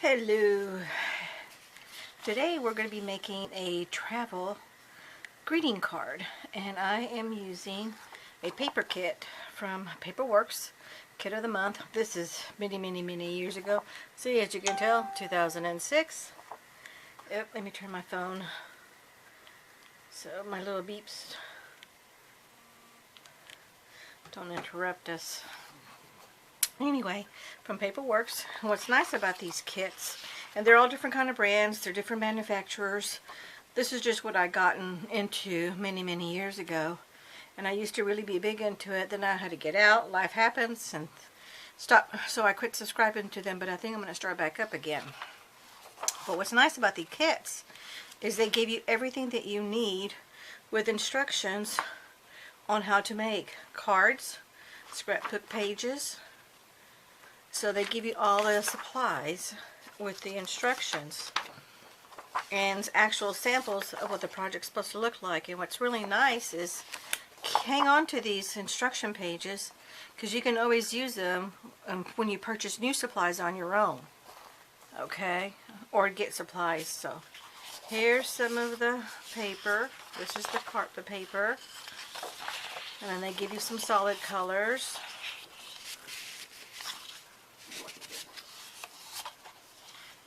Hello. Today we're going to be making a travel greeting card, and I am using a paper kit from Paperworks, Kit of the Month. This is many years ago. See, as you can tell, 2006. Yep, let me turn my phone so my little beeps don't interrupt us. Anyway, from Paperworks, what's nice about these kits, and they're all different kind of brands, they're different manufacturers. This is just what I gotten into many years ago, and I used to really be big into it. Then I had to get out, life happens, and stop, so I quit subscribing to them, but I think I'm going to start back up again. But what's nice about the kits is they give you everything that you need with instructions on how to make cards, scrapbook pages. So they give you all the supplies with the instructions and actual samples of what the project's supposed to look like. And what's really nice is hang on to these instruction pages, because you can always use them when you purchase new supplies on your own, okay, or get supplies. So here's some of the paper. This is the paper, and then they give you some solid colors.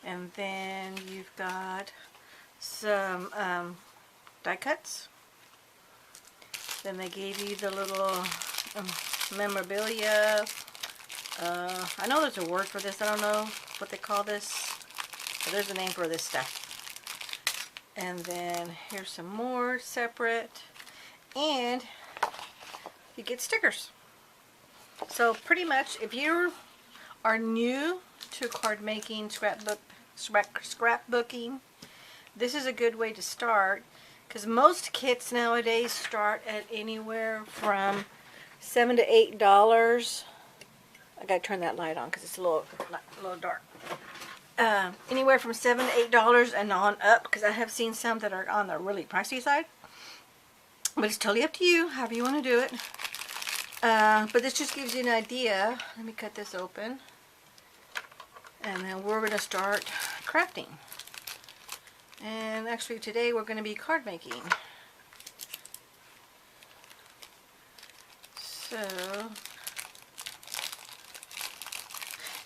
And then you've got some die cuts. Then they gave you the little memorabilia. I know there's a word for this. I don't know what they call this, but there's a name for this stuff. And then here's some more separate. And you get stickers. So pretty much, if you are new to card making, scrapbooking, this is a good way to start, because most kits nowadays start at anywhere from $7 to $8. I gotta turn that light on because it's a little dark. Anywhere from $7 to $8 and on up, because I have seen some that are on the really pricey side. But it's totally up to you, however you want to do it. But this just gives you an idea. Let me cut this open. And then we're going to start crafting. And actually today we're going to be card making. So,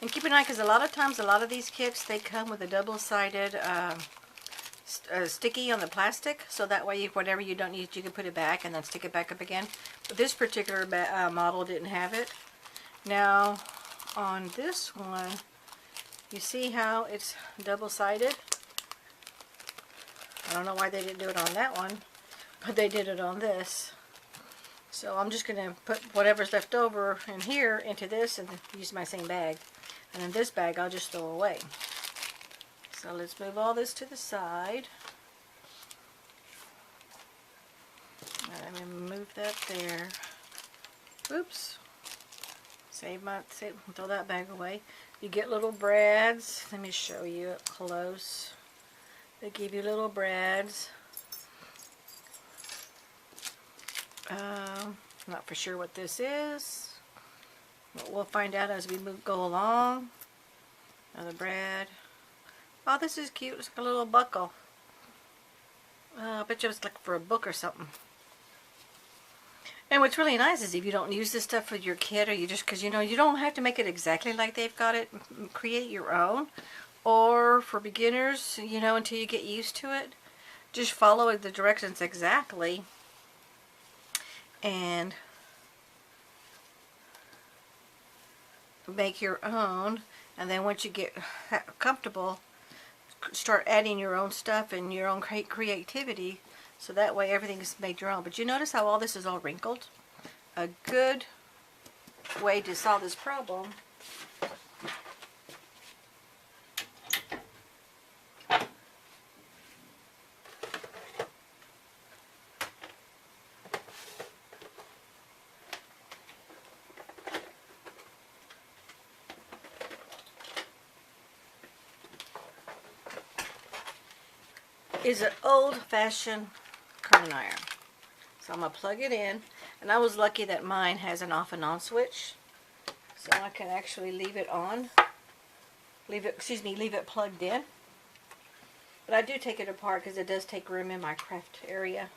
and keep an eye, because a lot of times, a lot of these kits, they come with a double-sided sticky on the plastic, so that way whatever you don't use, you can put it back and then stick it back up again. But this particular model didn't have it. Now, on this one, you see how it's double-sided? I don't know why they didn't do it on that one, but they did it on this. So I'm just going to put whatever's left over in here into this and use my same bag. And then this bag I'll just throw away. So let's move all this to the side. I'm going to move that there. Oops. Throw that bag away. You get little brads. Let me show you up close. They give you little brads. Not for sure what this is, but we'll find out as we go along. Another brad. Oh, this is cute. It's like a little buckle. I bet you it's like for a book or something. And what's really nice is if you don't use this stuff with your kid, or you just, because you know, you don't have to make it exactly like they've got it. Create your own. Or for beginners, you know, until you get used to it, just follow the directions exactly. And make your own. And then once you get comfortable, start adding your own stuff and your own creativity, so that way everything is made your own. But you notice how all this is all wrinkled? A good way to solve this problem is an old-fashioned curling iron. So I'm going to plug it in, and I was lucky that mine has an off and on switch, so I can actually leave it on leave it plugged in. But I do take it apart because it does take room in my craft area.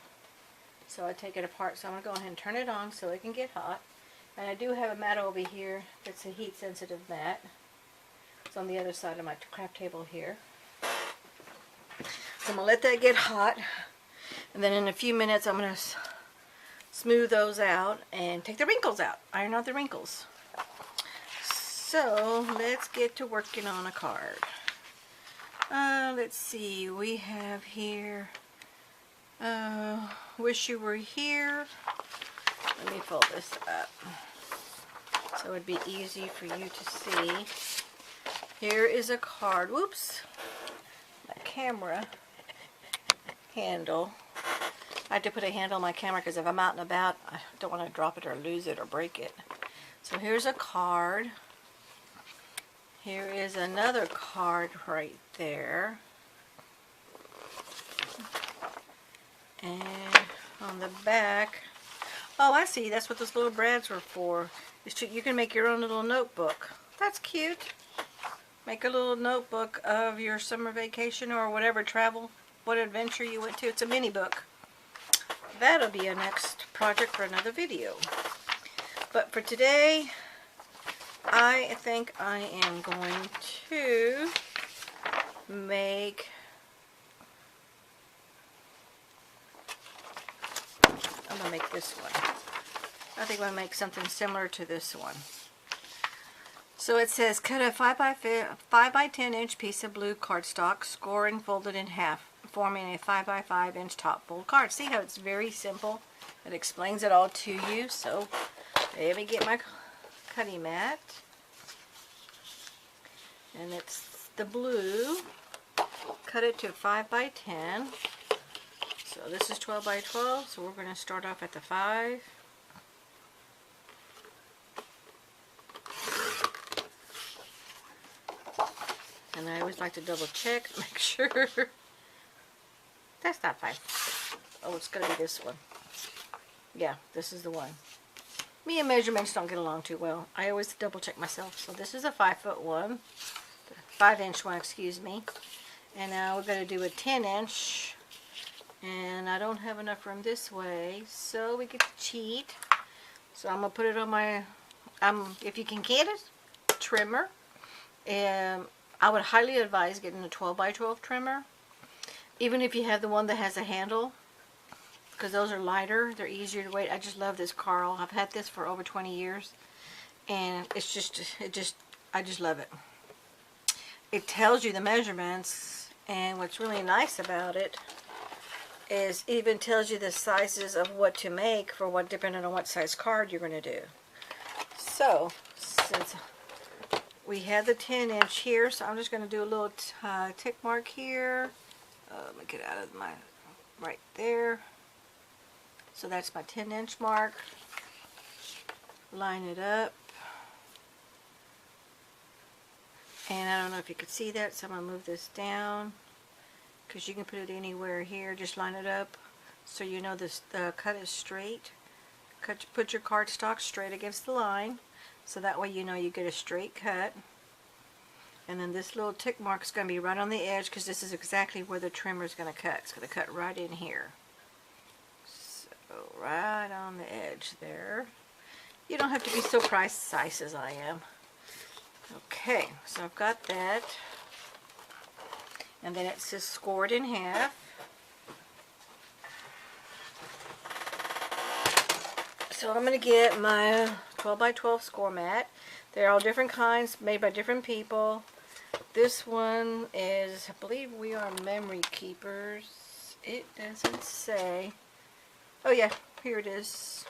So I take it apart. So I'm going to go ahead and turn it on so it can get hot. And I do have a mat over here that's a heat sensitive mat. It's on the other side of my craft table here. So I'm going to let that get hot. And then in a few minutes I'm going to smooth those out and take the wrinkles out. Iron out the wrinkles. So let's get to working on a card. Let's see, we have here, wish you were here. Let me fold this up so it'd be easy for you to see. Here is a card. Whoops, my camera handle. I have to put a handle on my camera because if I'm out and about, I don't want to drop it or lose it or break it. So here's a card. Here is another card right there. And on the back, oh, I see, that's what those little brads were for. You can make your own little notebook. That's cute. Make a little notebook of your summer vacation or whatever travel, what adventure you went to. It's a mini book. That'll be a next project for another video. But for today, I think I am going to make, I'm going to make this one. I think I'm going to make something similar to this one. So it says, cut a 5 by 10 inch piece of blue cardstock, score and fold it in half, forming a 5 by 5 inch top fold card. See how it's very simple? It explains it all to you. So let me get my cutting mat. And it's the blue. Cut it to 5 by 10. So this is 12 by 12. So we're going to start off at the 5. And I always like to double check, make sure. That's not 5. Oh, it's going to be this one. Yeah, this is the one. Me and measurements don't get along too well. I always double check myself. So this is a 5-foot one. 5-inch one, excuse me. And now we're going to do a 10-inch. And I don't have enough room this way, so we get to cheat. So I'm going to put it on my, if you can get it, trimmer. I would highly advise getting a 12 by 12 trimmer. Even if you have the one that has a handle, because those are lighter, they're easier to weight. I just love this Carl. I've had this for over 20 years, and it's just, I just love it. It tells you the measurements, and what's really nice about it is it even tells you the sizes of what to make for what, depending on what size card you're going to do. So, since we have the 10-inch here, so I'm just going to do a little tick mark here. Let me get out of my, right there. So that's my 10-inch mark. Line it up. And I don't know if you could see that, so I'm going to move this down. Because you can put it anywhere here. Just line it up so you know this, the cut is straight. Put your cardstock straight against the line. So that way you know you get a straight cut. And then this little tick mark is going to be right on the edge because this is exactly where the trimmer is going to cut. It's going to cut right in here. So right on the edge there. You don't have to be so precise as I am. Okay, so I've got that. And then it says scored in half. So I'm going to get my 12 by 12 score mat. They're all different kinds, made by different people. This one is, I believe we are memory keepers. It doesn't say. Oh yeah, here it is.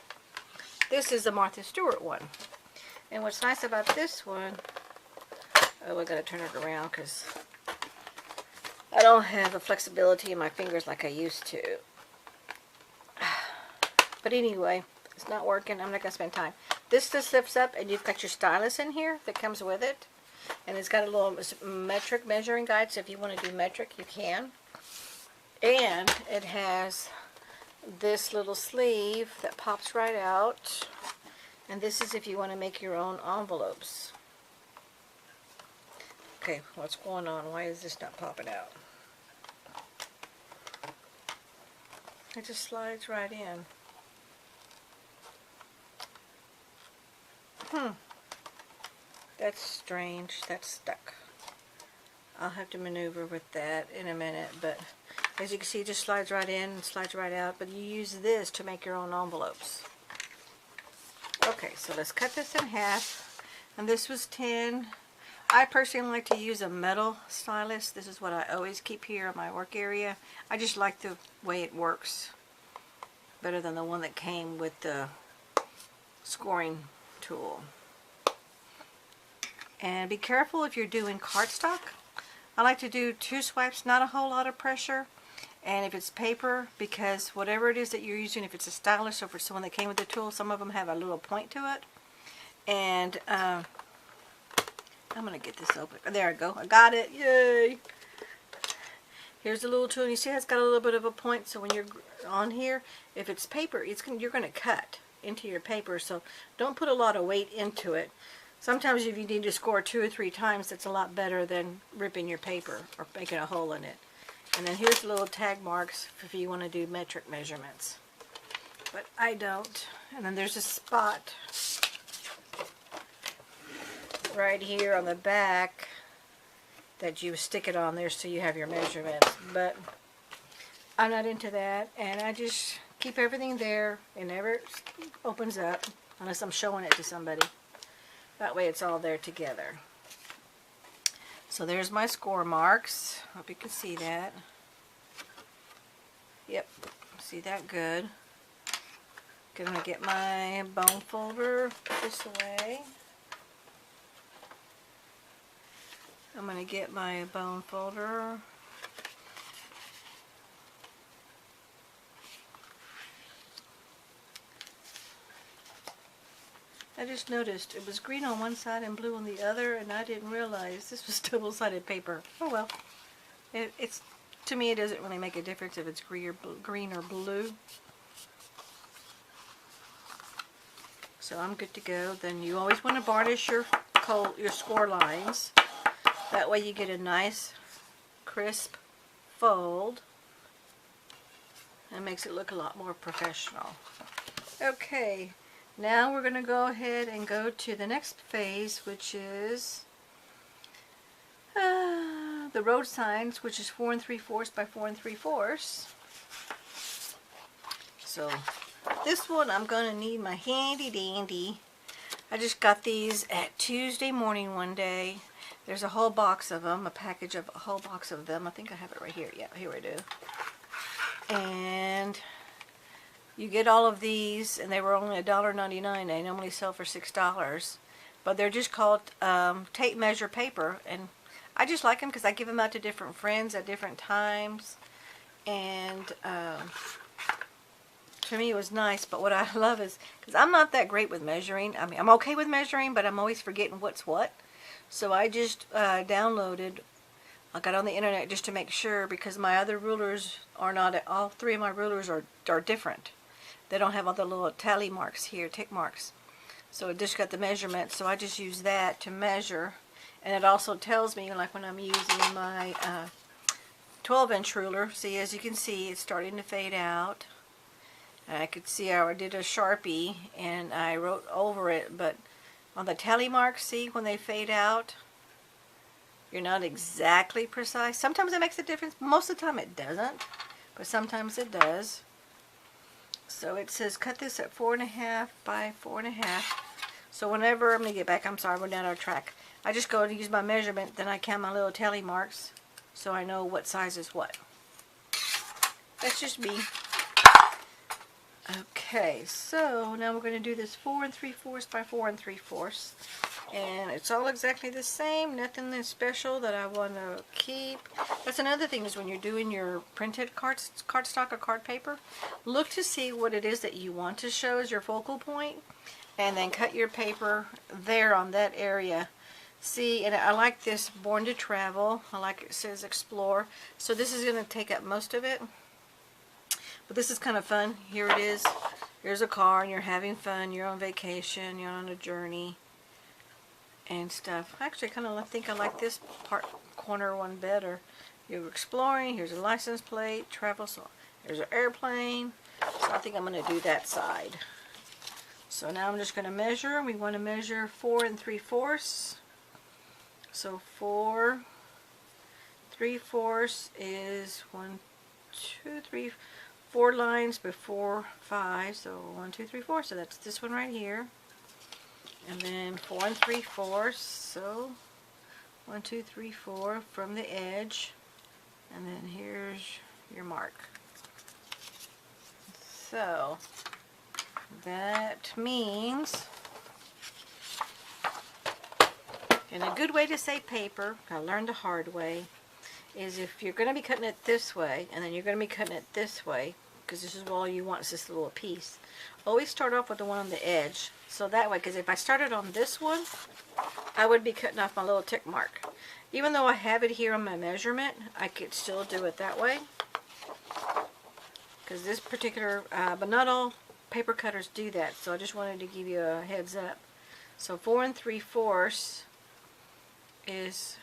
This is the Martha Stewart one. And what's nice about this one, oh, I gotta turn it around because I don't have the flexibility in my fingers like I used to. But anyway, it's not working. I'm not gonna spend time. This just zips up, and you've got your stylus in here that comes with it. And it's got a little metric measuring guide, so if you want to do metric, you can. And it has this little sleeve that pops right out. And this is if you want to make your own envelopes. Okay, what's going on? Why is this not popping out? It just slides right in. That's strange. That's stuck. I'll have to maneuver with that in a minute, but as you can see, it just slides right in and slides right out, but you use this to make your own envelopes. Okay, so let's cut this in half, and this was 10. I personally like to use a metal stylus. This is what I always keep here in my work area. I just like the way it works better than the one that came with the scoring tool. And be careful if you're doing cardstock. I like to do 2 swipes, not a whole lot of pressure. And if it's paper, because whatever it is that you're using, if it's a stylus or if it's the one that came with the tool, some of them have a little point to it. And I'm going to get this open. There I go. I got it. Yay! Here's the little tool. You see it's got a little bit of a point, so when you're on here, if it's paper, you're going to cut into your paper. So don't put a lot of weight into it. Sometimes if you need to score 2 or 3 times, that's a lot better than ripping your paper or making a hole in it. And then here's the little tag marks if you want to do metric measurements. But I don't. And then there's a spot right here on the back that you stick it on there so you have your measurements. But I'm not into that, and I just keep everything there. It never opens up unless I'm showing it to somebody. That way it's all there together. So there's my score marks. Hope you can see that. Yep, see that good. Gonna get my bone folder, put this away. I'm gonna get my bone folder. I just noticed it was green on one side and blue on the other, and I didn't realize this was double-sided paper. Oh well. It's to me, it doesn't really make a difference if it's green or blue. So I'm good to go. Then you always want to varnish your score lines. That way you get a nice, crisp fold. That makes it look a lot more professional. Okay. Now we're going to go ahead and go to the next phase, which is the road signs, which is 4 3/4 by 4 3/4. So this one I'm going to need my handy dandy. I just got these at Tuesday morning one day. There's a whole box of them, a whole box of them. I think I have it right here. Yeah, here I do. And you get all of these, and they were only $1.99. They normally sell for $6, but they're just called tape measure paper, and I just like them because I give them out to different friends at different times, and to me it was nice. But what I love is, because I'm not that great with measuring. I mean, I'm okay with measuring, but I'm always forgetting what's what. So I just downloaded. I got on the internet just to make sure, because my other rulers are not. All 3 of my rulers are different. They don't have all the little tally marks here, tick marks. So it just got the measurements, so I just use that to measure. And it also tells me, like when I'm using my 12-inch ruler, see, as you can see, it's starting to fade out. And I could see how I did a Sharpie, and I wrote over it, but on the tally marks, see, when they fade out, you're not exactly precise. Sometimes it makes a difference. Most of the time it doesn't, but sometimes it does. So it says cut this at 4.5 by 4.5. So whenever I'm going to get back, I'm sorry, we're down our track. I just go and use my measurement, then I count my little tally marks so I know what size is what. That's just me. Okay, so now we're going to do this 4 3/4 by 4 3/4. And it's all exactly the same, nothing that's special that I want to keep. That's another thing, is when you're doing your printed cardstock or card paper, look to see what it is that you want to show as your focal point, and then cut your paper there on that area. See, and I like this Born to Travel. I like it says Explore. So this is going to take up most of it. But this is kind of fun. Here it is. Here's a car, and you're having fun. You're on vacation. You're on a journey. and stuff. Actually, I kind of think I like this corner one better. You're exploring. Here's a license plate. Travel. So there's an airplane. So I think I'm going to do that side. So now I'm just going to measure. We want to measure 4 3/4. So 4 3/4 is 1, 2, 3, 4 lines before 5. So 1, 2, 3, 4. So that's this one right here. And then 4 3/4. So 1, 2, 3, 4 from the edge. And then here's your mark. So that means, and a good way to save paper, I learned the hard way, is if you're going to be cutting it this way, and then you're going to be cutting it this way, because this is all you want is this little piece, always start off with the one on the edge. So that way, because if I started on this one, I would be cutting off my little tick mark. Even though I have it here on my measurement, I could still do it that way. Because this particular, but not all paper cutters do that, so I just wanted to give you a heads up. So 4 3/4 is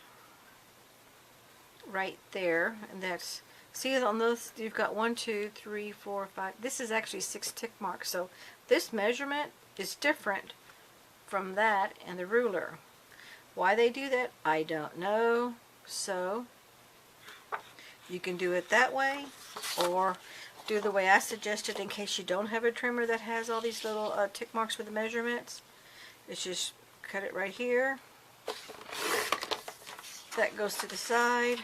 right there, and that's, see on those, you've got 1, 2, 3, 4, 5, this is actually 6 tick marks, so this measurement is different from that and the ruler. Why they do that, I don't know. So you can do it that way, or do the way I suggested in case you don't have a trimmer that has all these little tick marks with the measurements. It's just cut it right here. That goes to the side.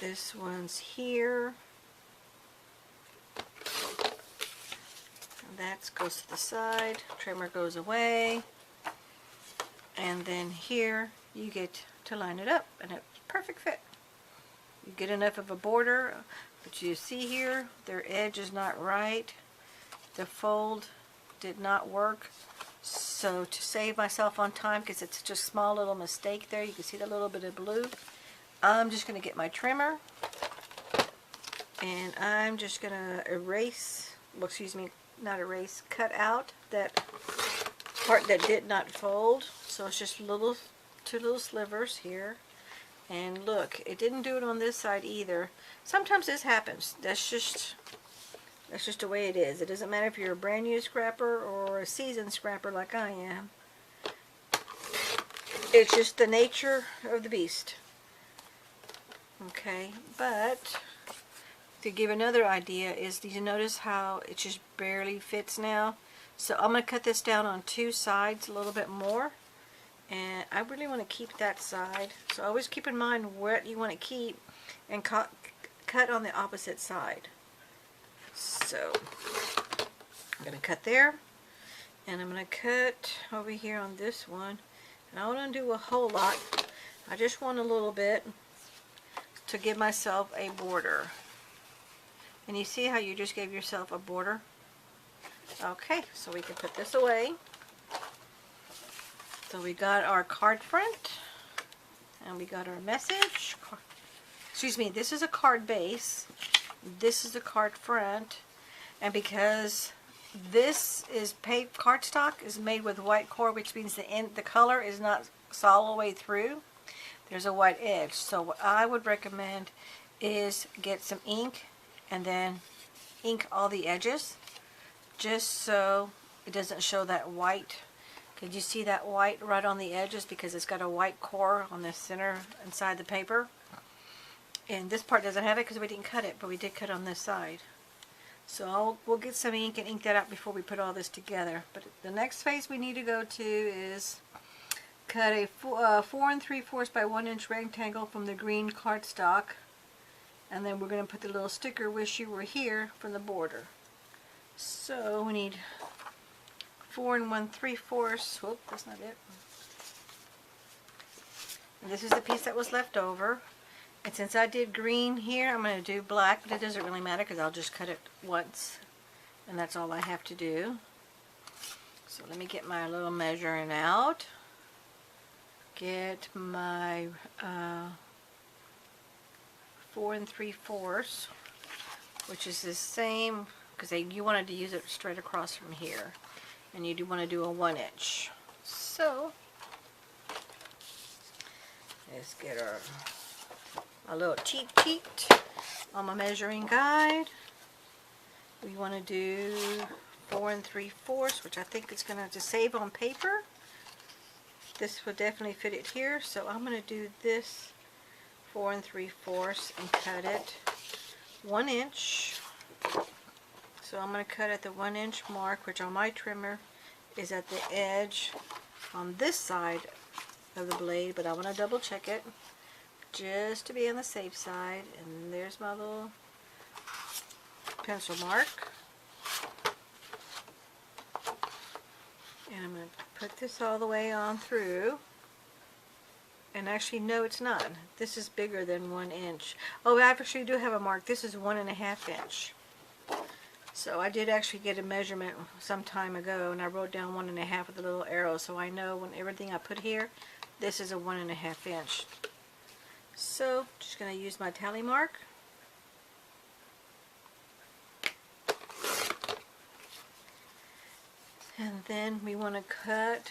This one's here. And that goes to the side. Trimmer goes away. And then here you get to line it up, and it's perfect fit. You get enough of a border, but you see here, their edge is not right. The fold did not work. So to save myself on time, because it's just a small little mistake there, you can see the little bit of blue, I'm just going to get my trimmer, and I'm just going to erase, well, excuse me, not erase, cut out that part that did not fold. So it's just two little slivers here. And look, it didn't do it on this side either. Sometimes this happens. That's just the way it is. It doesn't matter if you're a brand new scrapper or a seasoned scrapper like I am. It's just the nature of the beast. Okay, but to give another idea is, did you notice how it just barely fits now? So I'm going to cut this down on 2 sides a little bit more. And I really want to keep that side. So always keep in mind what you want to keep and cut on the opposite side. So I'm going to cut there. And I'm going to cut over here on this one. And I don't want to do a whole lot. I just want a little bit to give myself a border. And you see how you just gave yourself a border? Okay, so we can put this away. So we got our card front, and we got our message. Excuse me, this is a card base. This is a card front. And because this is cardstock is made with white core, which means the color is not all the way through. There's a white edge. So what I would recommend is get some ink and then ink all the edges, just so it doesn't show that white. Could you see that white right on the edges, because it's got a white core on the center inside the paper? And this part doesn't have it because we didn't cut it, but we did cut on this side. So we'll get some ink and ink that out before we put all this together. But the next phase we need to go to is cut a 4 3/4 by 1 inch rectangle from the green cardstock. And then we're going to put the little sticker "Wish You Were Here" from the border. So we need 4 1/3. Whoop, that's not it. And this is the piece that was left over. And since I did green here, I'm going to do black, but it doesn't really matter because I'll just cut it once. And that's all I have to do. So let me get my little measuring out. Get my 4 3/4, which is the same, because you wanted to use it straight across from here. And you do want to do a 1 inch. So Let's get our little cheat sheet on my measuring guide. We want to do 4 3/4, which I think is going to save on paper. This will definitely fit it here, so I'm going to do this 4 3/4 and cut it 1 inch. So I'm going to cut at the 1 inch mark, which on my trimmer is at the edge on this side of the blade, but I want to double check it just to be on the safe side. And there's my little pencil mark. And I'm going to put this all the way on through. And actually, no, it's not. This is bigger than 1 inch. Oh, I actually do have a mark. This is 1.5 inch. So I did actually get a measurement some time ago, and I wrote down 1.5 with a little arrow, so I know when everything I put here, this is a 1.5 inch. So just going to use my tally mark. And then we want to cut,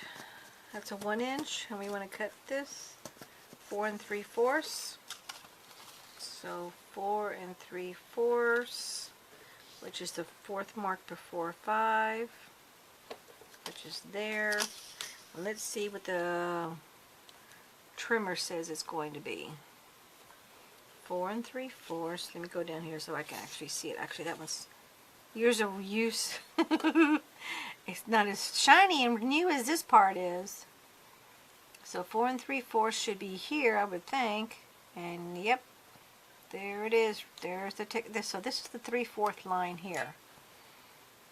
that's a 1 inch, and we want to cut this 4 3/4. So 4 3/4, which is the 4th mark before 5, which is there. And let's see what the trimmer says it's going to be. 4 3/4. Let me go down here so I can actually see it. Actually, that one's years of use. It's not as shiny and new as this part is. So 4 3/4 should be here, I would think. And yep, there it is. There's the so this is the 3/4 line here.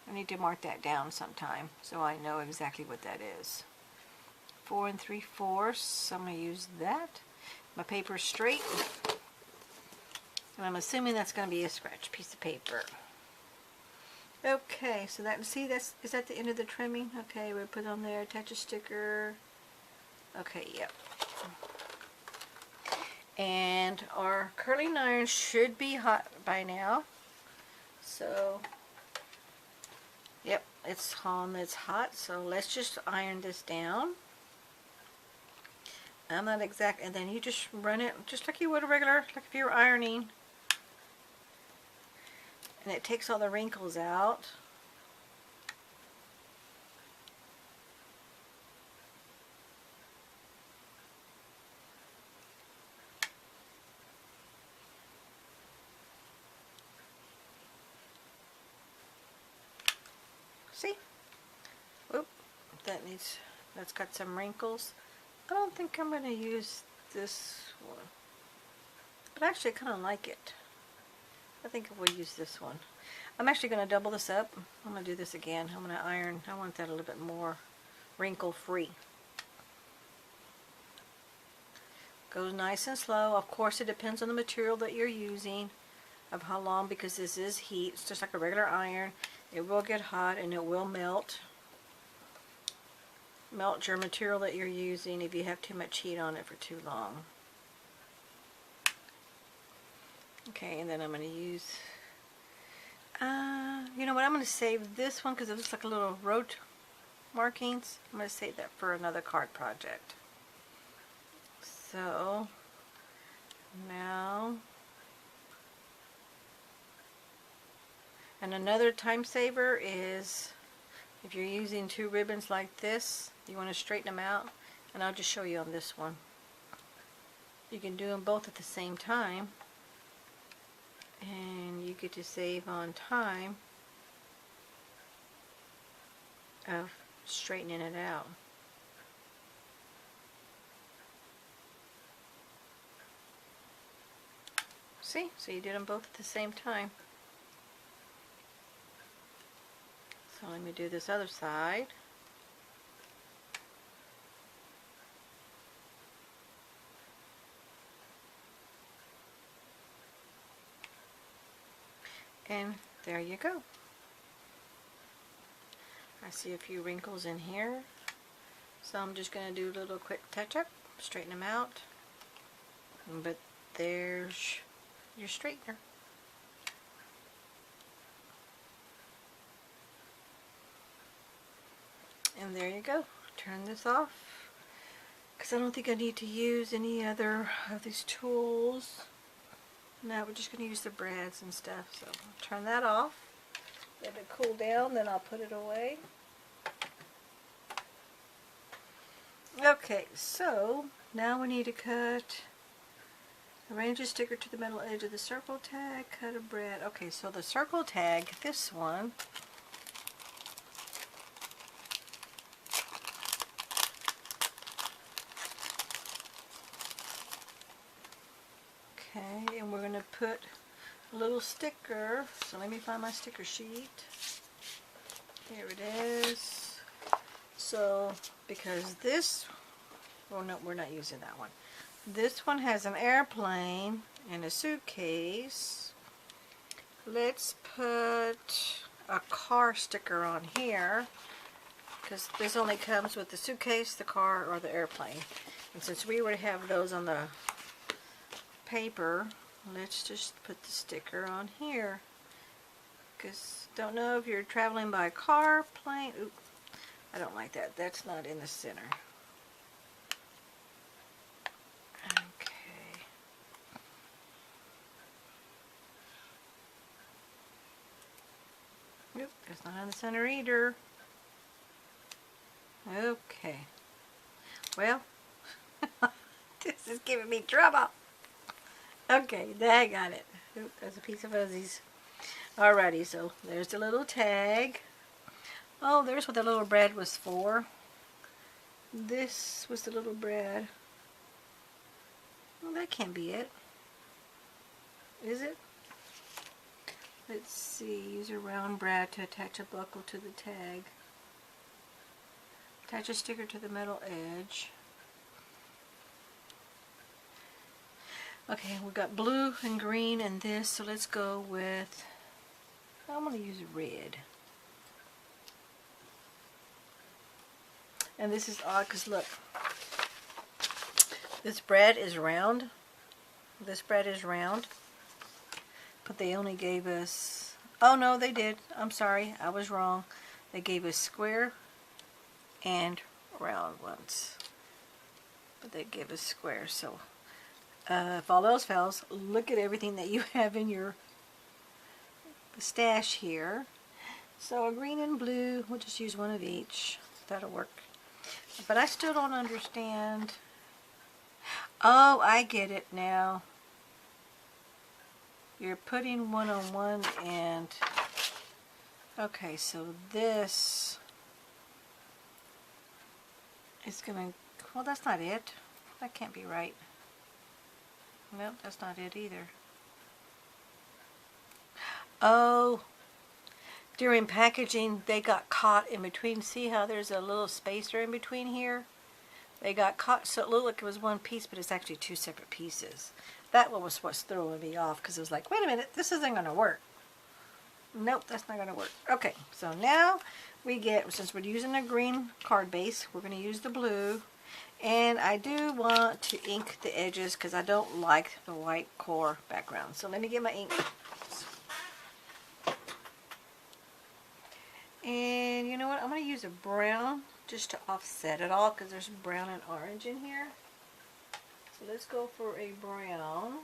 I need to mark that down sometime so I know exactly what that is. 4 3/4. So I'm going to use that. My paper's straight, and I'm assuming that's going to be a scratch piece of paper. Okay, so that, see, is that the end of the trimming? Okay, we put on there, attach a sticker. Okay, yep. And our curling iron should be hot by now. So, yep, it's on, it's hot. So let's just iron this down. I'm not exact, and then you just run it just like you would a regular, like if you were ironing. And it takes all the wrinkles out. See? Oop, that's got some wrinkles. I don't think I'm going to use this one. But actually I kind of like it. I think we'll use this one. I'm actually going to double this up. I'm going to do this again. I'm going to iron. I want that a little bit more wrinkle free. Goes nice and slow. Of course it depends on the material that you're using, of how long, because this is heat. It's just like a regular iron. It will get hot and it will melt your material that you're using if you have too much heat on it for too long. Okay, and then I'm going to use, you know what, I'm going to save this one because it looks like a little road markings. I'm going to save that for another card project. So, now, and another time saver is, if you're using 2 ribbons like this, you want to straighten them out, and I'll just show you on this one. You can do them both at the same time. And you get to save on time of straightening it out. See? So you did them both at the same time. So let me do this other side. And there you go. I see a few wrinkles in here, so I'm just going to do a little quick touch-up, straighten them out. But there's your straightener. And there you go. Turn this off. because I don't think I need to use any other of these tools. Now we're just going to use the brads and stuff. So I'll turn that off. Let it cool down, then I'll put it away. Okay, so now we need to cut. Arrange a sticker to the metal edge of the circle tag. Cut a brad. Okay, so the circle tag, this one. Okay, and we're going to put a little sticker. So let me find my sticker sheet. Here it is. So, because this, oh no, we're not using that one. This one has an airplane and a suitcase. Let's put a car sticker on here, because this only comes with the suitcase, the car, or the airplane. And since we already have those on the paper, let's just put the sticker on here. Because don't know if you're traveling by car, plane. Oop, I don't like that. That's not in the center. Nope, it's not on the center either. Okay. Well, this is giving me trouble. Okay, there I got it. Oop, there's a piece of fuzzies. Alrighty, so there's the little tag. Oh, there's what the little brad was for. This was the little brad. Well, that can't be it. Is it? Let's see, use a round brad to attach a buckle to the tag. Attach a sticker to the metal edge. Okay, we've got blue and green and this, so let's go with, I'm going to use red. And this is odd because look, this brad is round. This brad is round. But they only gave us, oh no, they did. I'm sorry, I was wrong. They gave us square and round ones. But they gave us square, so if all else fails, look at everything that you have in your stash here. So a green and blue, we'll just use one of each. That'll work. But I still don't understand. Oh, I get it now. You're putting one on one and, okay, so this is gonna, well, that's not it. That can't be right. Nope, that's not it either. Oh, during packaging, they got caught in between. See how there's a little spacer in between here? They got caught, so it looked like it was one piece, but it's actually two separate pieces. That one was what's throwing me off, because it was like, wait a minute, this isn't going to work. Nope, that's not going to work. Okay, so now we get, since we're using a green card base, we're going to use the blue. And I do want to ink the edges, because I don't like the white core background. So let me get my ink. And you know what, I'm going to use a brown just to offset it all, because there's brown and orange in here. So let's go for a brown.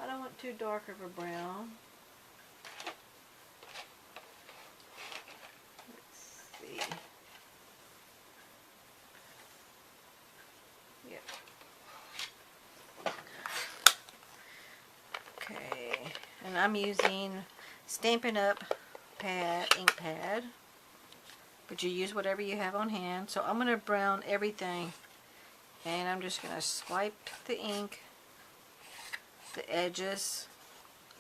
I don't want too dark of a brown. Let's see. Yep. Okay, and I'm using Stampin' Up! Pad, ink pad. But you use whatever you have on hand. So I'm going to brown everything. And I'm just going to swipe the ink, the edges.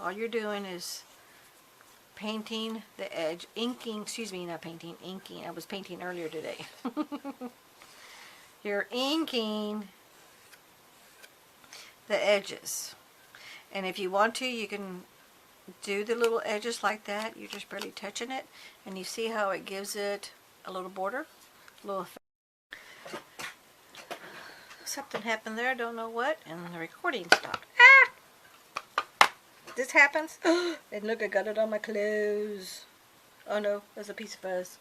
All you're doing is painting the edge, inking, excuse me, not painting, inking. I was painting earlier today. You're inking the edges. And if you want to, you can do the little edges like that. You're just barely touching it. And you see how it gives it a little border, a little effect. Something happened there, I don't know what, and the recording stopped. Ah! This happens. And look, I got it on my clothes. Oh no, there's a piece of fuzz.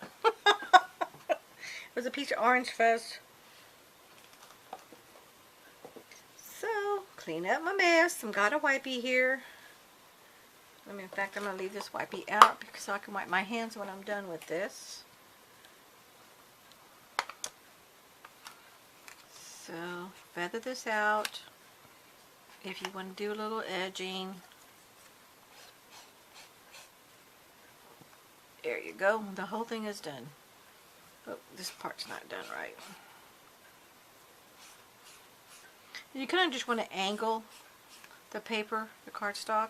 was a piece of orange fuzz. So, clean up my mess. I've got a wipey here. In fact, I'm going to leave this wipey out because I can wipe my hands when I'm done with this. So, feather this out. If you want to do a little edging. There you go. The whole thing is done. Oh, this part's not done right. You kind of just want to angle the paper, the cardstock,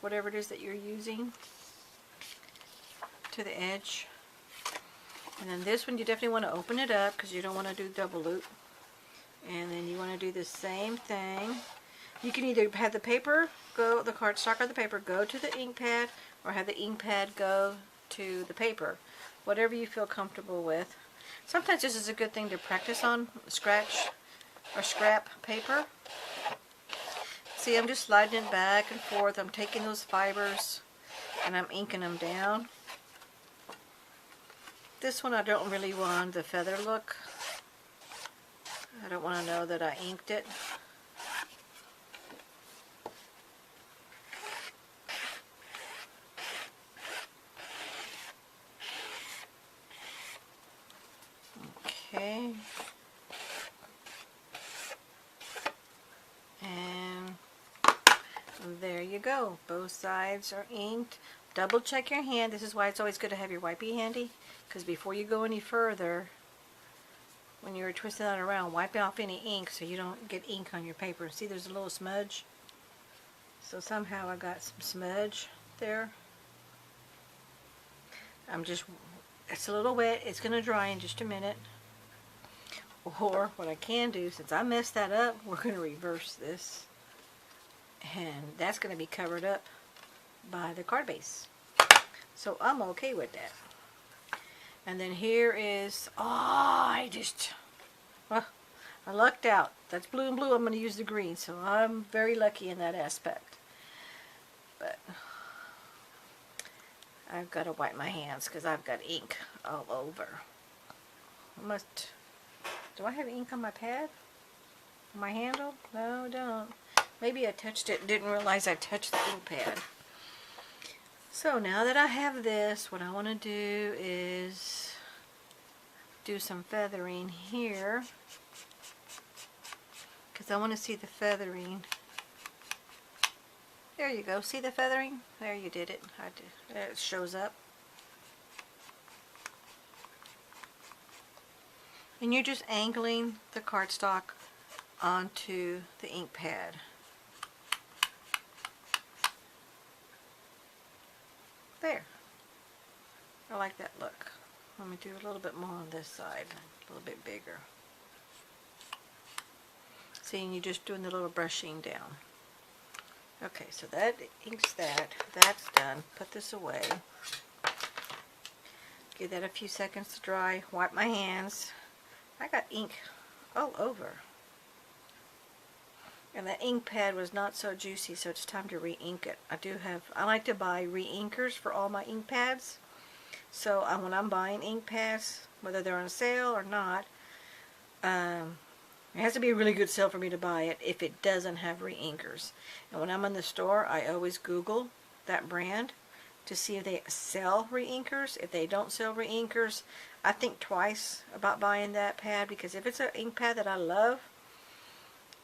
whatever it is that you're using, to the edge. And then this one you definitely want to open it up because you don't want to do double loop. And then you want to do the same thing. You can either have the paper go, the cardstock or the paper go to the ink pad, or have the ink pad go to the paper. Whatever you feel comfortable with. Sometimes this is a good thing to practice on scratch or scrap paper. See, I'm just sliding it back and forth. I'm taking those fibers and I'm inking them down. This one I don't really want the feather look. I don't want to know that I inked it. Okay. And there you go. Both sides are inked. Double check your hand. This is why it's always good to have your wipey handy, because before you go any further, when you're twisting that around, wipe off any ink so you don't get ink on your paper. See, there's a little smudge. So somehow I got some smudge there. It's a little wet. It's going to dry in just a minute. Or what I can do, since I messed that up, we're going to reverse this. And that's going to be covered up by the card base. So I'm okay with that. And then here is, I lucked out. That's blue and blue. I'm going to use the green. So I'm very lucky in that aspect. But I've got to wipe my hands because I've got ink all over. Do I have ink on my pad? On my handle? No, I don't. Maybe I touched it and didn't realize I touched the ink pad. So now that I have this, what I want to do is do some feathering here. Because I want to see the feathering. There you go. See the feathering? There, you did it. There it shows up. And you're just angling the cardstock onto the ink pad. There. I like that look. Let me do a little bit more on this side. A little bit bigger. See, and you're just doing the little brushing down. Okay, so that inks that. That's done. Put this away. Give that a few seconds to dry. Wipe my hands. I got ink all over. And the ink pad was not so juicy, so it's time to re-ink it. I like to buy re-inkers for all my ink pads. So when I'm buying ink pads, whether they're on sale or not, it has to be a really good sale for me to buy it if it doesn't have re-inkers. And when I'm in the store, I always Google that brand to see if they sell re-inkers. If they don't sell re-inkers, I think twice about buying that pad, because if it's an ink pad that I love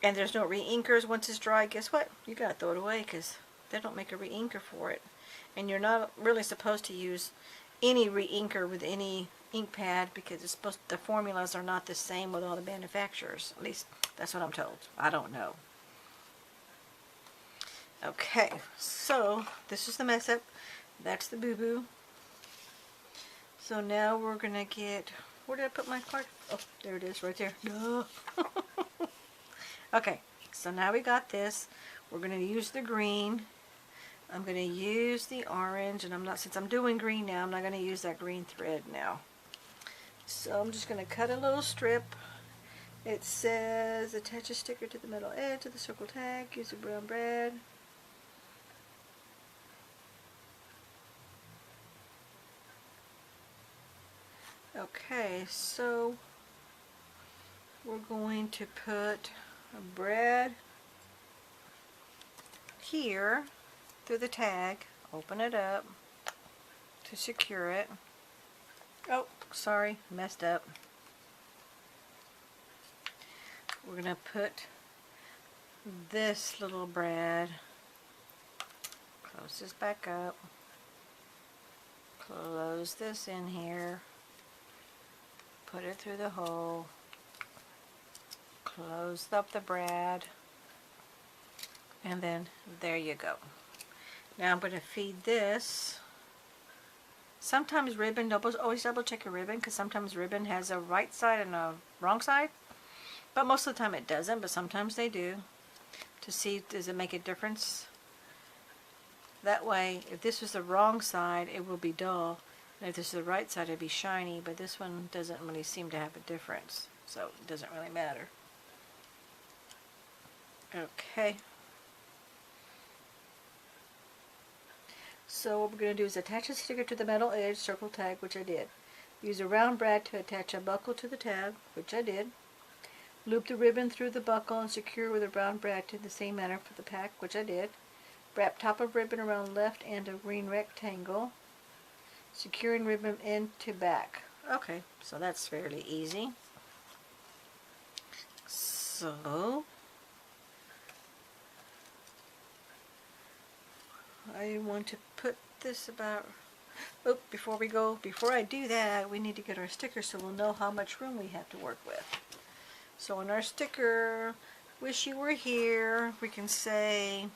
and there's no re-inkers once it's dry, guess what? You gotta throw it away because they don't make a re-inker for it. And you're not really supposed to use any re-inker with any ink pad because the formulas are not the same with all the manufacturers. At least that's what I'm told. I don't know. Okay, so this is the mess up. That's the boo-boo. So now we're gonna get, where did I put my card? Oh, there it is, right there. Duh. Okay, so now we got this. We're gonna use the green. I'm gonna use the orange, and since I'm doing green now, I'm not gonna use that green thread now. So I'm just gonna cut a little strip. It says attach a sticker to the middle edge of the circle tag. Use a brown brad. Okay, so we're going to put a brad here through the tag, open it up to secure it. Oh, sorry, messed up. We're going to put this little brad, close this back up, close this in here, put it through the hole, close up the brad, and then there you go. Now I'm going to feed this. Sometimes ribbon, always double check your ribbon, because sometimes ribbon has a right side and a wrong side. But most of the time it doesn't, but sometimes they do. To see, does it make a difference? That way, if this was the wrong side, it will be dull. And if this is the right side, it'd be shiny. But this one doesn't really seem to have a difference. So it doesn't really matter. Okay. So what we're going to do is attach a sticker to the metal edge circle tag, which I did. Use a round brad to attach a buckle to the tag, which I did. Loop the ribbon through the buckle and secure with a round brad to the same manner for the pack, which I did. Wrap top of ribbon around left end of green rectangle, securing ribbon end to back. Okay, so that's fairly easy. So I want to put this about, oh, before I do that, we need to get our sticker so we'll know how much room we have to work with. So on our sticker, wish you were here, we can say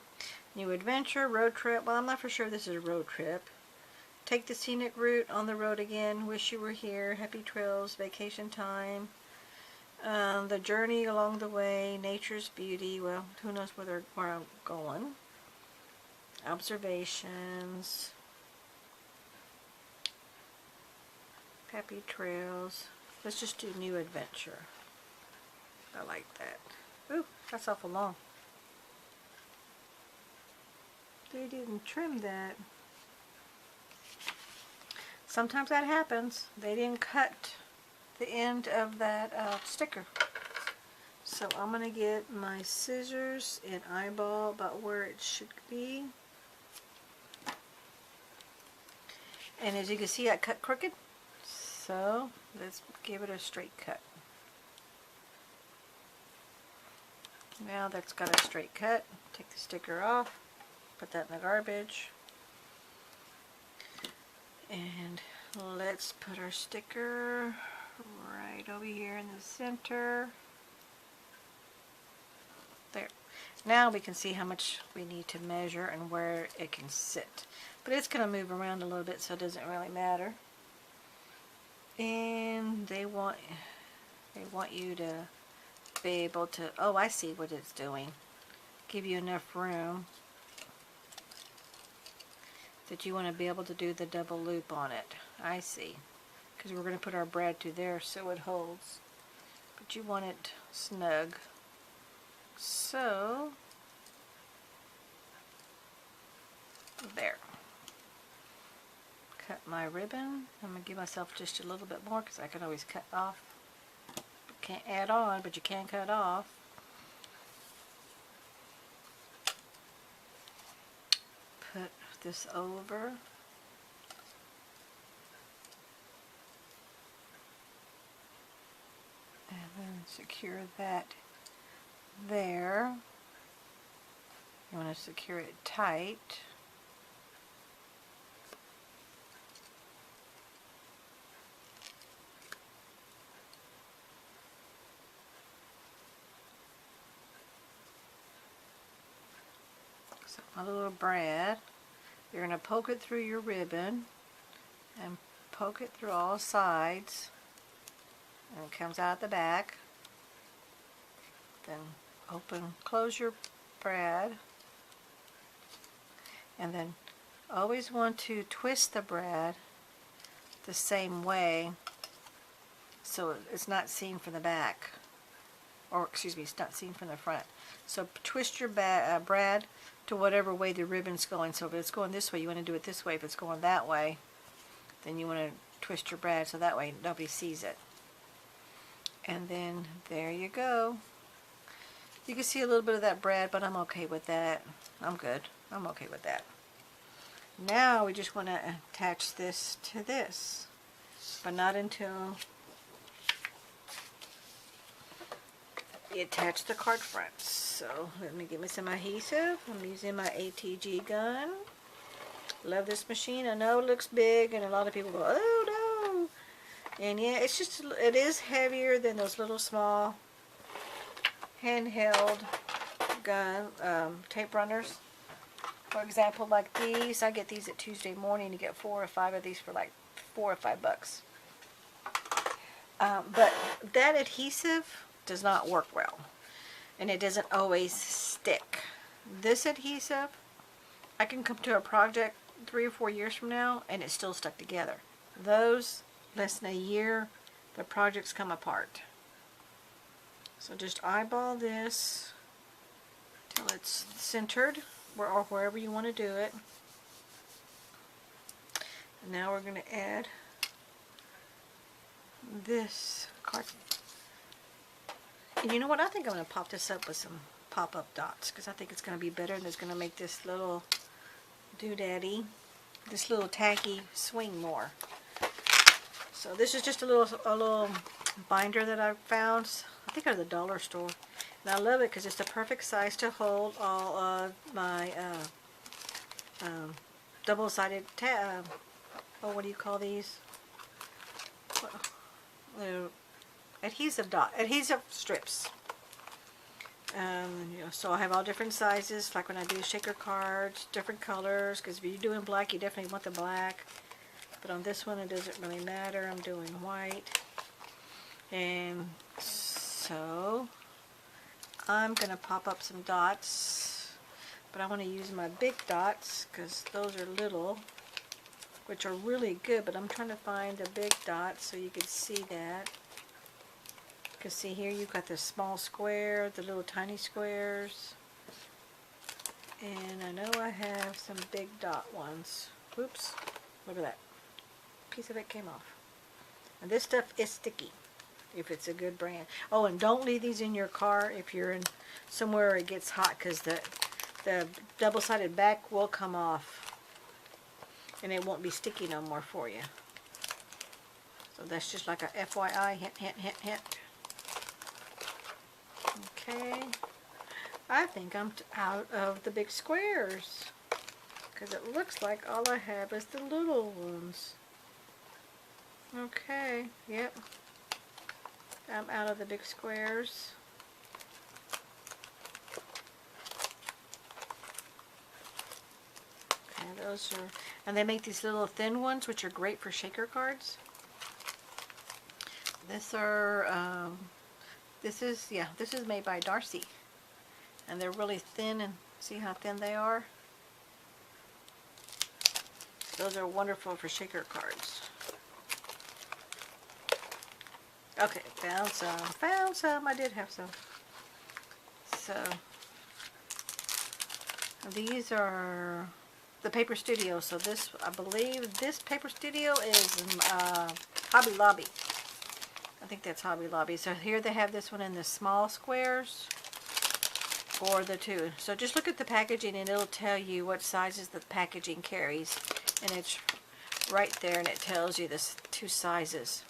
new adventure, road trip. Well, I'm not for sure this is a road trip. Take the scenic route on the road again, wish you were here, happy trails, vacation time, the journey along the way, nature's beauty. Well, who knows where I'm going. Observations, happy trails. Let's just do new adventure. I like that. Ooh, that's awful long. They didn't trim that. Sometimes that happens. They didn't cut the end of that sticker. So I'm going to get my scissors and eyeball about where it should be. And as you can see, I cut crooked. So let's give it a straight cut. Now that's got a straight cut. Take the sticker off, put that in the garbage, and let's put our sticker right over here in the center. There. Now we can see how much we need to measure and where it can sit. But it's going to move around a little bit, so it doesn't really matter. And they want you to be able to, oh, I see what it's doing. Give you enough room that you want to be able to do the double loop on it. I see. Because we're going to put our brad to there so it holds. But you want it snug. So, there. Cut my ribbon. I'm going to give myself just a little bit more because I can always cut off. Can't add on, but you can cut off. Put this over. And then secure that there. You want to secure it tight. So my little brad, you're going to poke it through your ribbon and poke it through all sides, and it comes out the back. Then open, close your brad, and then always want to twist the brad the same way so it's not seen from the back, or excuse me, it's not seen from the front. So twist your brad to whatever way the ribbon's going. So if it's going this way, you want to do it this way. If it's going that way, then you want to twist your brad so that way nobody sees it. And then there you go. You can see a little bit of that bread, but I'm okay with that. I'm good. I'm okay with that. Now we just want to attach this to this, but not until you attach the card fronts. So let me get me some adhesive. I'm using my ATG gun. Love this machine. I know it looks big, and a lot of people go, oh no. And yeah, it's just, it is heavier than those little small handheld gun tape runners. For example, like these, I get these at Tuesday morning. You get 4 or 5 of these for like $4 or $5. But that adhesive does not work well, and it doesn't always stick. This adhesive, I can come to a project 3 or 4 years from now, and it's still stuck together. Those, less than a year, the projects come apart. So just eyeball this till it's centered, or wherever you want to do it. And now we're going to add this card. And you know what? I think I'm going to pop this up with some pop-up dots, because I think it's going to be better, and it's going to make this little doodaddy, this little tacky swing more. So this is just a little binder that I found, I think at the dollar store. And I love it because it's the perfect size to hold all of my double-sided what do you call these? Adhesive strips. You know, so I have all different sizes, like when I do shaker cards, different colors, because if you're doing black, you definitely want the black. But on this one, it doesn't really matter. I'm doing white. And so I'm going to pop up some dots, but I want to use my big dots because those are little, which are really good, but I'm trying to find the big dots so you can see that. You can see here you've got the small square, the little tiny squares, and I know I have some big dot ones. Oops, look at that. Piece of it came off. And this stuff is sticky if it's a good brand. Oh, and don't leave these in your car if you're in somewhere where it gets hot, because the double-sided back will come off and it won't be sticky no more for you. So that's just like a FYI, hint, hint, hint, hint. Okay, I think I'm out of the big squares, because it looks like all I have is the little ones. Okay, yep, I'm out of the big squares. Okay, those are, and they make these little thin ones, which are great for shaker cards. This is made by Darcy, and they're really thin, and see how thin they are? Those are wonderful for shaker cards. Okay, found some, I did have some. So, these are the Paper Studio, so this, I believe this Paper Studio is Hobby Lobby. I think that's Hobby Lobby. So here they have this one in the small squares, or the two. So just look at the packaging and it'll tell you what sizes the packaging carries. And it's right there, and it tells you the 2 sizes.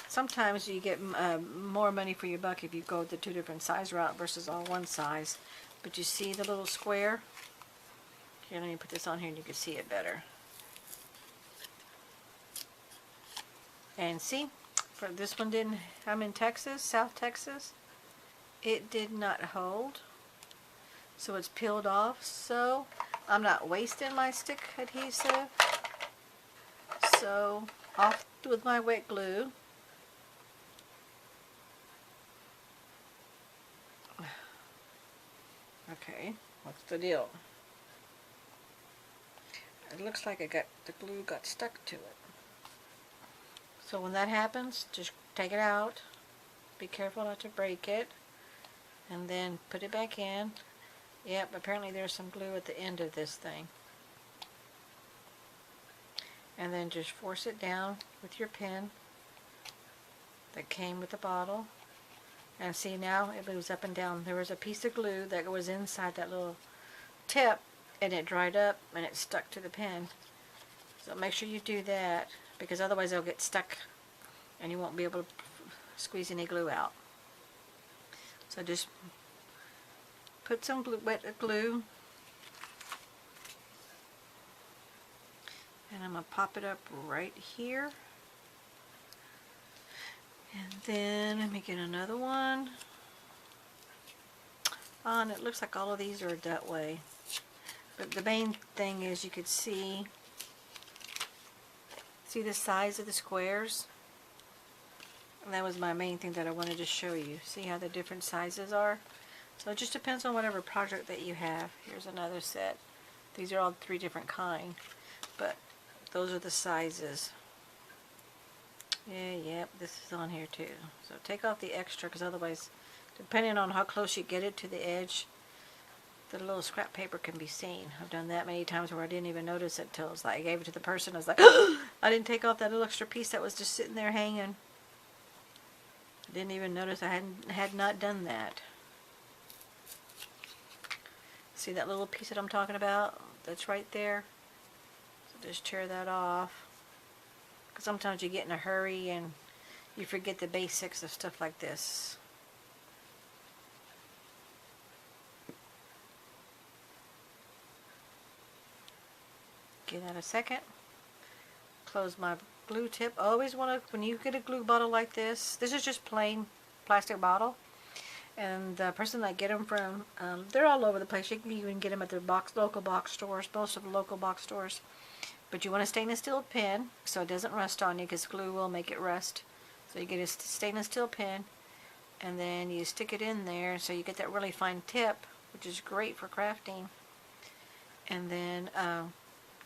Sometimes you get more money for your buck if you go the 2 different size route versus all one size. But you see the little square? Here, let me put this on here and you can see it better. And see, for this one didn't, I'm in Texas, South Texas. It did not hold. So it's peeled off. So I'm not wasting my stick adhesive. So off with my wet glue. Okay, what's the deal? It looks like the glue got stuck to it. So when that happens, just take it out. Be careful not to break it. And then put it back in. Yep, apparently there's some glue at the end of this thing. And then just force it down with your pen. that came with the bottle. And see, now it moves up and down. There was a piece of glue that was inside that little tip, and it dried up and it stuck to the pen. So make sure you do that, because otherwise it'll get stuck and you won't be able to squeeze any glue out. So just put some glue, wet glue, and I'm going to pop it up right here. And then let me get another one. And it looks like all of these are that way. But the main thing is you could see the size of the squares. And that was my main thing that I wanted to show you. See how the different sizes are? So it just depends on whatever project that you have. Here's another set. These are all 3 different kinds. But those are the sizes. Yep, this is on here too. So take off the extra, because otherwise, depending on how close you get it to the edge, the little scrap paper can be seen. I've done that many times where I didn't even notice it till I gave it to the person. I was like, I didn't take off that little extra piece that was just sitting there hanging. I didn't even notice I had not done that. See that little piece that I'm talking about? That's right there. So just tear that off. Because sometimes you get in a hurry and you forget the basics of stuff like this. Give that a second. Close my glue tip. Always want to, when you get a glue bottle like this is just plain plastic bottle. And the person I get them from, they're all over the place. You can even get them at their local box stores, most of the local box stores. But you want a stainless steel pen so it doesn't rust on you, because glue will make it rust. So you get a stainless steel pen, and then you stick it in there so you get that really fine tip, which is great for crafting. And then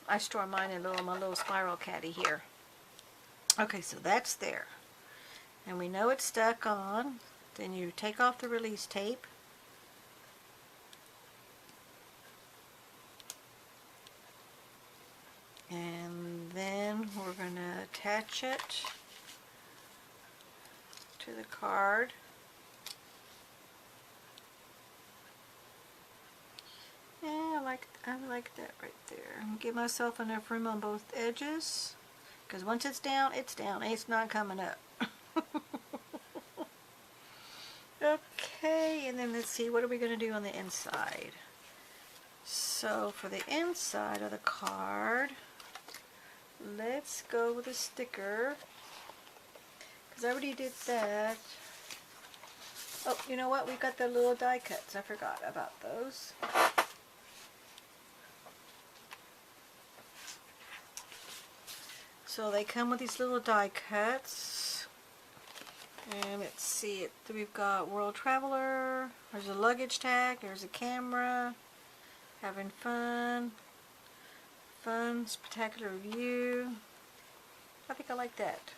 I store mine in my little spiral caddy here. Okay, so that's there. And we know it's stuck on. Then you take off the release tape. And then we're going to attach it to the card. Yeah, I like that right there. Give myself enough room on both edges, because once it's down, it's not coming up. Okay, and then let's see, what are we going to do on the inside? So for the inside of the card, let's go with a sticker, because I already did that. Oh, you know what? We got the little die cuts. I forgot about those. So they come with these little die cuts. And let's see, we've got World Traveler, there's a luggage tag, there's a camera, having fun, spectacular review. I think I like that.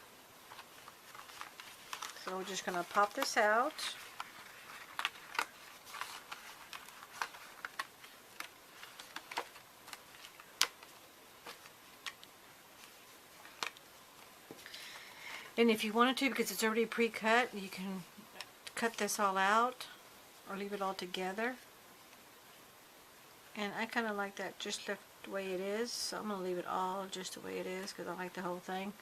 So we're just going to pop this out. And if you wanted to, because it's already pre-cut, you can cut this all out or leave it all together. And I kind of like that just left the way it is, so I'm going to leave it all just the way it is, because I like the whole thing.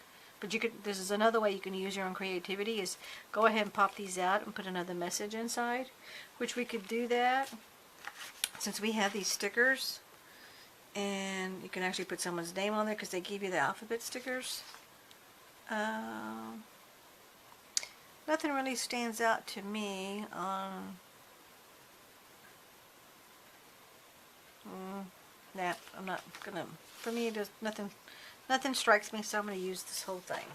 But you could, this is another way you can use your own creativity, is go ahead and pop these out and put another message inside, which we could do that since we have these stickers. And you can actually put someone's name on there, because they give you the alphabet stickers. Nothing really stands out to me on that. I'm not gonna, for me, there's nothing strikes me, so I'm gonna use this whole thing.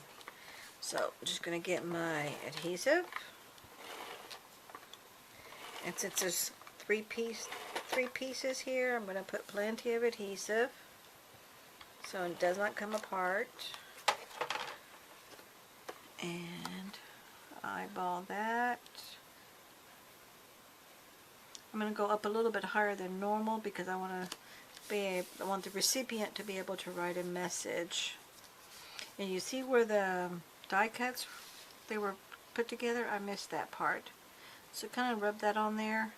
So I'm just gonna get my adhesive, and since there's three pieces here, I'm gonna put plenty of adhesive so it does not come apart. And eyeball that. I'm going to go up a little bit higher than normal, because I want the recipient to be able to write a message. And you see where the die cuts, they were put together. I missed that part. So kind of rub that on there.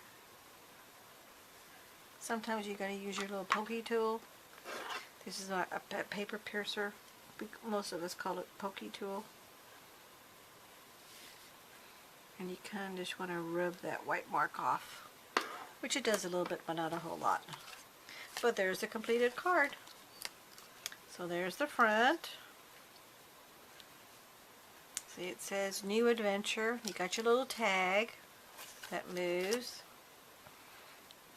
Sometimes you gotta use your little pokey tool. This is a paper piercer. Most of us call it pokey tool. And you kind of just want to rub that white mark off, which it does a little bit, but not a whole lot. But there's the completed card. So there's the front. See, it says New Adventure. You got your little tag that moves.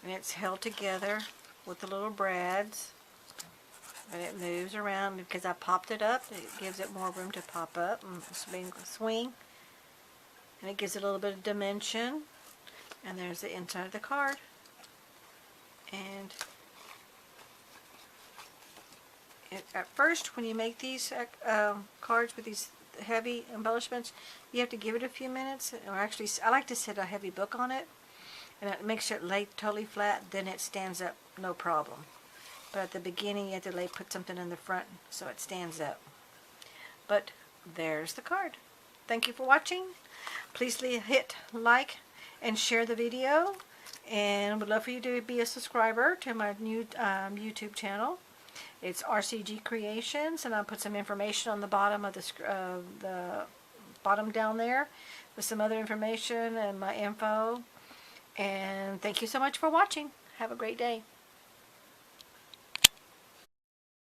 And it's held together with the little brads. And it moves around because I popped it up. It gives it more room to pop up and swing. And it gives it a little bit of dimension. And there's the inside of the card. And at first, when you make these cards with these heavy embellishments, you have to give it a few minutes. Or actually, I like to set a heavy book on it. And it makes it lay totally flat. Then it stands up no problem. But at the beginning, you have to put something in the front so it stands up. But there's the card. Thank you for watching. Please hit like and share the video. And would love for you to be a subscriber to my new YouTube channel. It's RCG Creations, and I'll put some information on the bottom of the bottom down there with some other information and my info. And thank you so much for watching. Have a great day.